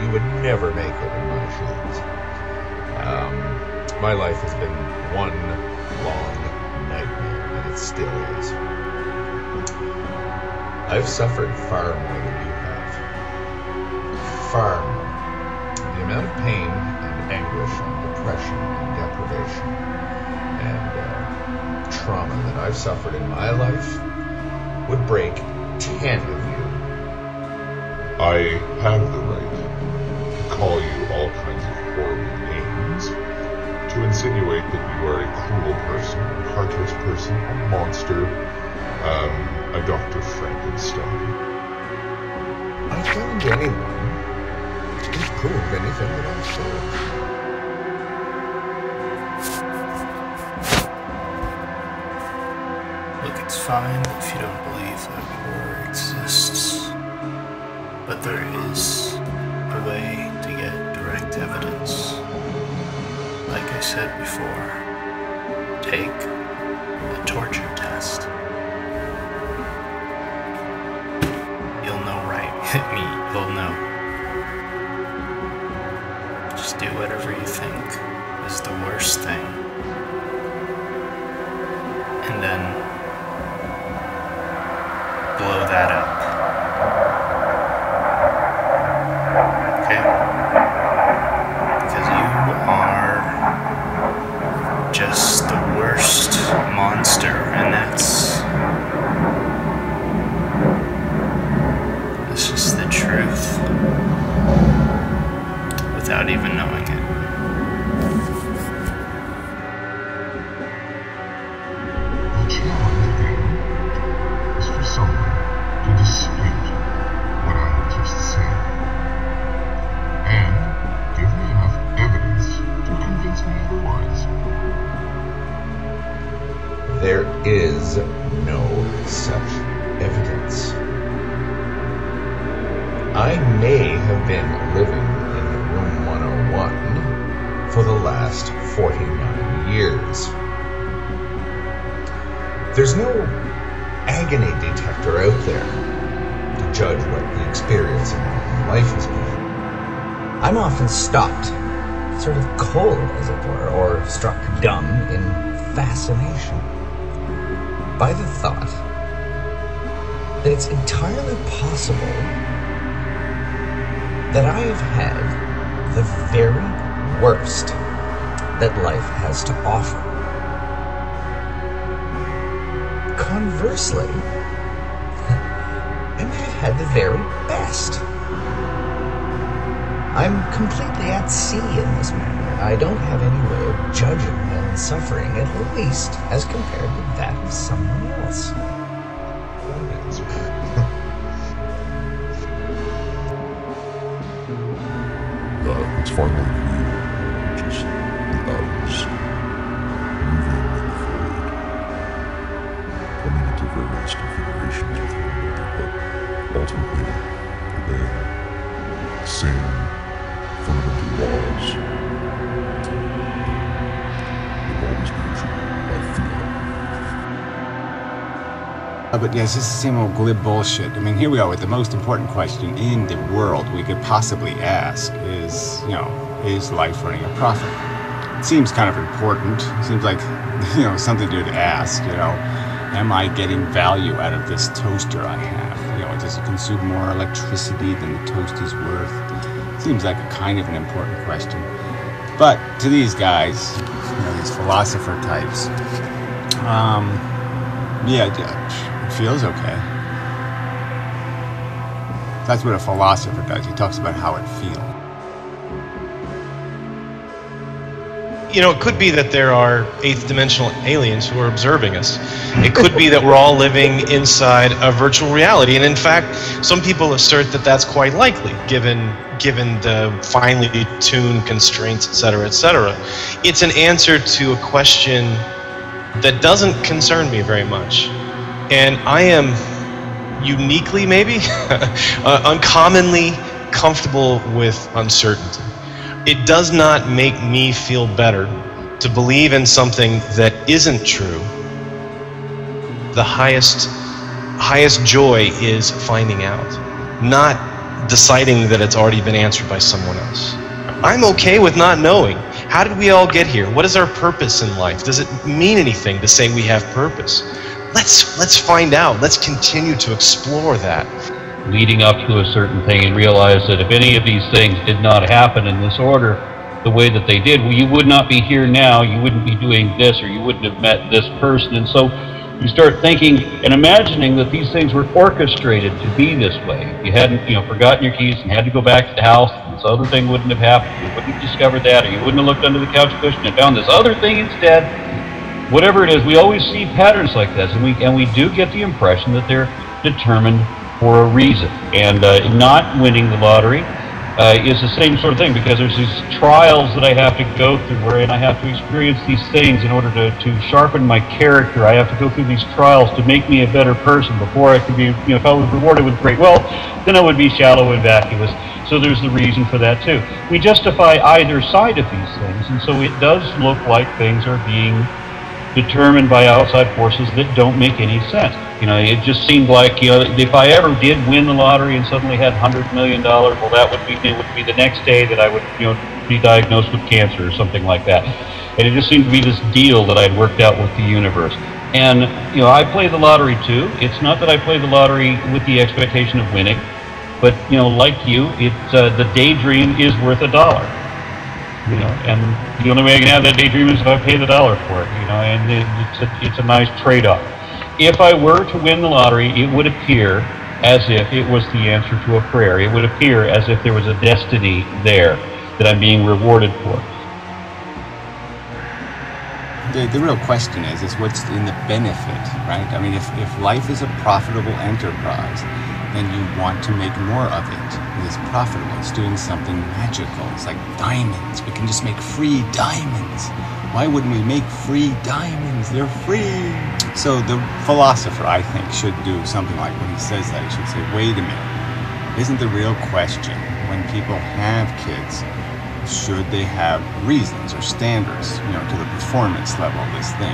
You would never make it in my shoes. My life has been one long nightmare, and it still is. I've suffered far more than you have. Far more. The amount of pain and anguish and depression and deprivation and trauma that I've suffered in my life would break 10 of you. I have the right to call you all kinds of horrible names, to insinuate that you are a cruel person, a heartless person, a monster, a Dr. Frankenstein. I challenge anyone to prove anything that I've said. Look, it's fine if you don't believe that war exists, but there is a way to get direct evidence. Like I said before, take a torture test. You'll know, right? You'll know. Just do whatever you think is the worst thing. And then blow that up. Okay? Because you are just the worst monster, and that's just the truth. Without even knowing it. The challenge then is for someone to dispute what I have just said, and give me enough evidence to convince me otherwise. There is no such evidence. I may have been living in room 101 for the last 49 years. There's no agony detector out there to judge what the experience of my life has been. I'm often stopped, sort of cold, as it were, or struck dumb in fascination by the thought that it's entirely possible that I have had the very worst that life has to offer. Conversely, I might have had the very best. I'm completely at sea in this matter. I don't have any way of judging my own suffering, at least as compared to that of someone else. It's finally you, just the others, moving in the void, coming into various configurations with one another, but ultimately, obeying the same fundamental laws. They've always been true, I feel. But yes, this is the same old glib bullshit. I mean, here we are with the most important question in the world we could possibly ask is, is life running a profit? It seems kind of important. It seems like, something to ask, am I getting value out of this toaster I have? Does it consume more electricity than the toast is worth? Seems like a kind of an important question. But to these guys, these philosopher types, it feels okay. That's what a philosopher does. He talks about how it feels. It could be that there are eighth dimensional aliens who are observing us. It could be that we're all living inside a virtual reality. And in fact, some people assert that that's quite likely, given the finely tuned constraints, etc., etc. It's an answer to a question that doesn't concern me very much. And I am uniquely, maybe, uncommonly comfortable with uncertainty. It does not make me feel better to believe in something that isn't true. The highest joy is finding out, not deciding that it's already been answered by someone else. I'm okay with not knowing. How did we all get here? What is our purpose in life? Does it mean anything to say we have purpose? Let's find out. Let's continue to explore that. Leading up to a certain thing and realize that if any of these things did not happen in this order, the way that they did, well, you would not be here now, you wouldn't be doing this, or you wouldn't have met this person. And so you start thinking and imagining that these things were orchestrated to be this way. If you hadn't, forgotten your keys and had to go back to the house, this other thing wouldn't have happened. You wouldn't have discovered that, or you wouldn't have looked under the couch cushion and found this other thing instead. Whatever it is, we always see patterns like this, and we do get the impression that they're determined for a reason. And not winning the lottery is the same sort of thing, because there's these trials that I have to go through, wherein I have to experience these things in order to sharpen my character. I have to go through these trials to make me a better person before I could be, if I was rewarded with great wealth, then I would be shallow and vacuous. So there's the reason for that too. We justify either side of these things, and so it does look like things are being determined by outside forces that don't make any sense. It just seemed like, if I ever did win the lottery and suddenly had $100 million, well, it would be the next day that I would, be diagnosed with cancer or something like that. And it just seemed to be this deal that I'd worked out with the universe. And, I play the lottery too. It's not that I play the lottery with the expectation of winning, but, like you, the daydream is worth $1. And the only way I can have that daydream is if I pay the $1 for it, and it's a nice trade-off. If I were to win the lottery, it would appear as if it was the answer to a prayer. It would appear as if there was a destiny there that I'm being rewarded for. The real question is what's in the benefit, right? I mean, if life is a profitable enterprise, then you want to make more of it. It's profitable. It's doing something magical. It's like diamonds. We can just make free diamonds. Why wouldn't we make free diamonds? They're free. So the philosopher, I think, should do something like when he says that. He should say, wait a minute. Isn't the real question, when people have kids, should they have reasons or standards, to the performance level of this thing?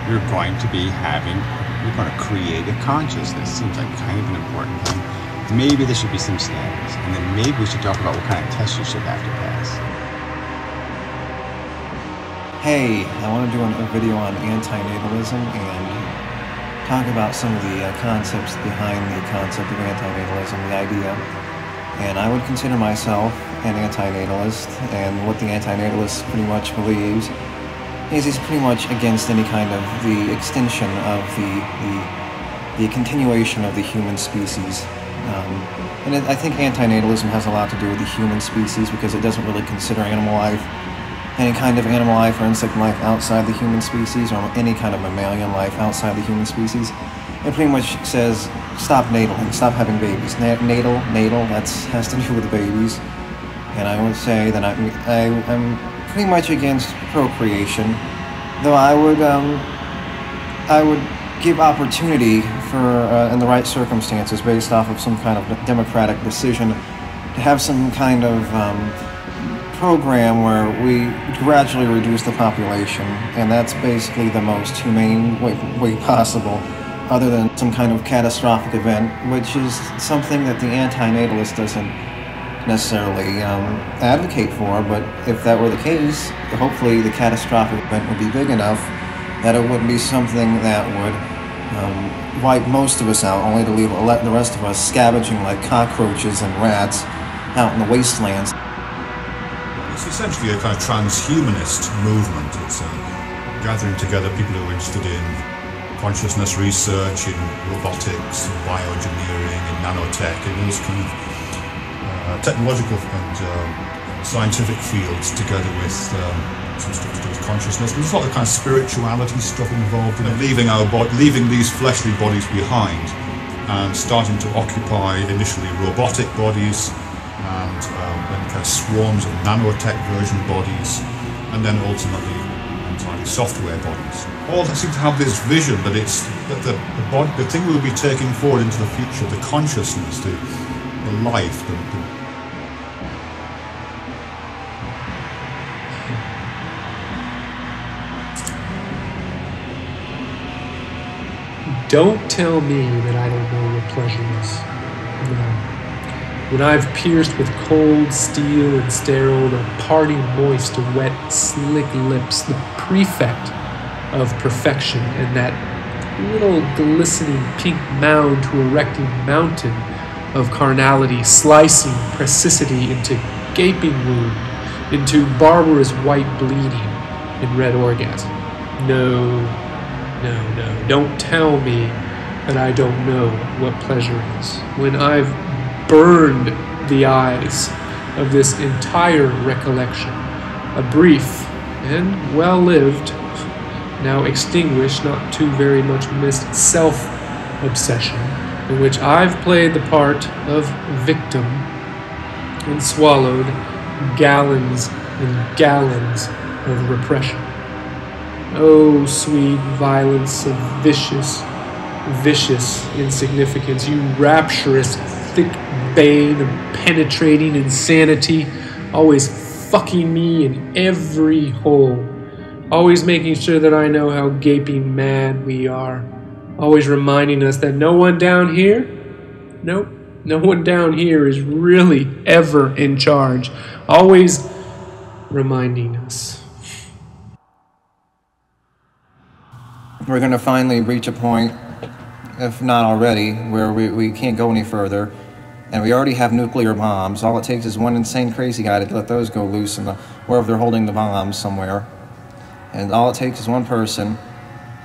You're going to be you're going to create a consciousness. Seems like kind of an important thing. Maybe there should be some standards, and then maybe we should talk about what kind of tests you should have to pass. Hey, I want to do a video on antinatalism and talk about some of the concepts behind the concept of antinatalism, the idea. And I would consider myself an antinatalist, and what the antinatalist pretty much believes is he's pretty much against any kind of the extinction of the continuation of the human species. And I think antinatalism has a lot to do with the human species, because it doesn't really consider animal life, any kind of animal life or insect life outside the human species, or any kind of mammalian life outside the human species. It pretty much says, stop nataling, stop having babies. Natal, that has to do with babies. And I would say that I'm pretty much against procreation, though I would give opportunity for, in the right circumstances, based off of some kind of democratic decision, to have some kind of program where we gradually reduce the population, and that's basically the most humane way possible, other than some kind of catastrophic event, which is something that the antinatalist doesn't necessarily advocate for. But if that were the case, hopefully the catastrophic event would be big enough that it wouldn't be something that would wipe most of us out, only to leave the rest of us scavenging like cockroaches and rats out in the wastelands. It's essentially a kind of transhumanist movement. It's gathering together people who are interested in consciousness research, in robotics, in bioengineering, in nanotech, in those kind of technological and scientific fields, together with some stuff to do with consciousness. There's a lot of kind of spirituality stuff involved in it, leaving these fleshly bodies behind and starting to occupy initially robotic bodies, and then kind of swarms of nanotech version bodies, and then ultimately entirely software bodies. All seem to have this vision that it's that the thing we'll be taking forward into the future, the consciousness, the life, Don't tell me that I don't know what pleasure is. when I've pierced with cold steel and sterile the parting moist, wet, slick lips, the prefect of perfection, and that little glistening pink mound to erecting mountain of carnality, slicing precocity into gaping wound, into barbarous white bleeding in red orgasm. No, no, no, don't tell me that I don't know what pleasure is, when I've burned the eyes of this entire recollection, a brief and well-lived, now extinguished, not too very much missed self-obsession, in which I've played the part of victim and swallowed gallons and gallons of repression. Oh, sweet violence of vicious insignificance, you rapturous, thick bane of penetrating insanity, always fucking me in every hole, always making sure that I know how gaping mad we are, always reminding us that no one down here, nope, no one down here is really ever in charge, always reminding us. We're going to finally reach a point, if not already, where we can't go any further. And we already have nuclear bombs. All it takes is one insane crazy guy to let those go loose in wherever they're holding the bombs somewhere. And all it takes is one person.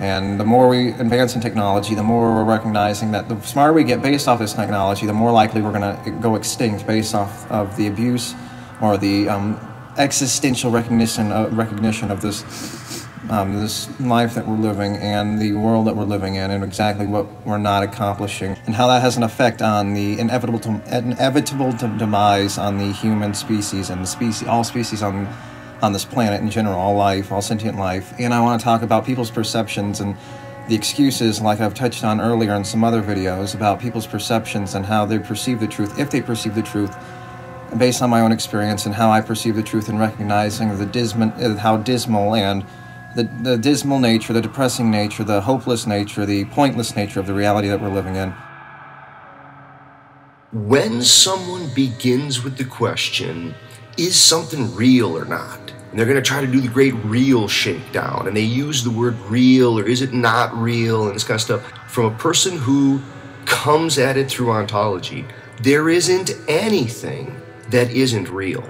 And the more we advance in technology, the more we're recognizing that the smarter we get based off this technology, the more likely we're going to go extinct based off of the abuse or the existential recognition of this life that we're living and the world that we're living in, and exactly what we're not accomplishing, and how that has an effect on the inevitable demise on the human species and all species on this planet in general, all life, all sentient life. And I want to talk about people's perceptions and the excuses, like I've touched on earlier in some other videos, about people's perceptions and how they perceive the truth, if they perceive the truth, based on my own experience and how I perceive the truth, and recognizing how dismal and the dismal nature, the depressing nature, the hopeless nature, the pointless nature of the reality that we're living in. When someone begins with the question, is something real or not? And they're going to try to do the great real shakedown, and they use the word real, or is it not real, and this kind of stuff. From a person who comes at it through ontology, there isn't anything that isn't real.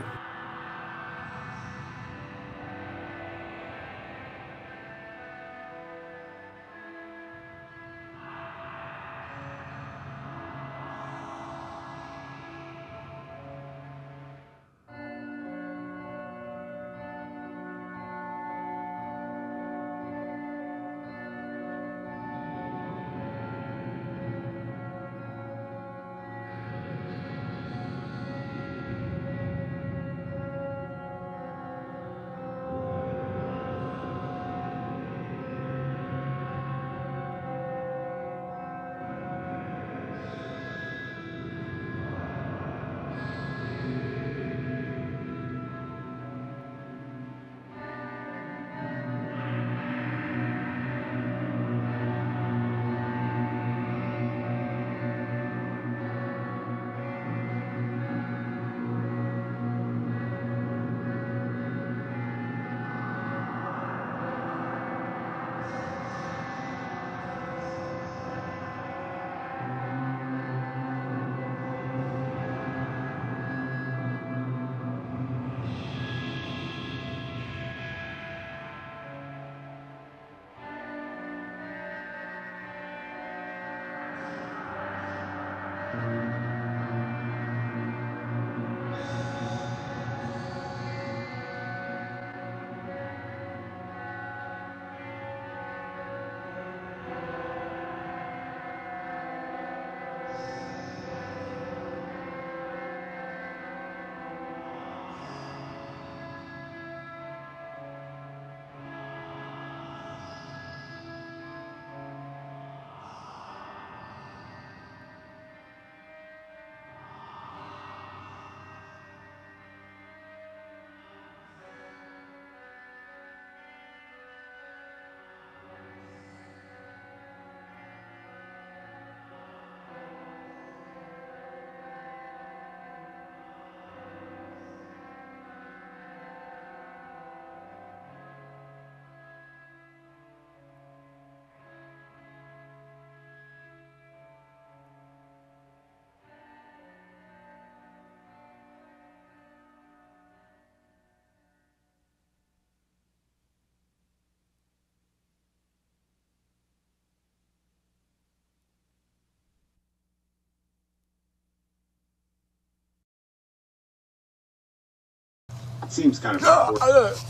It seems kind of important.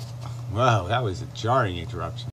Wow, that was a jarring interruption.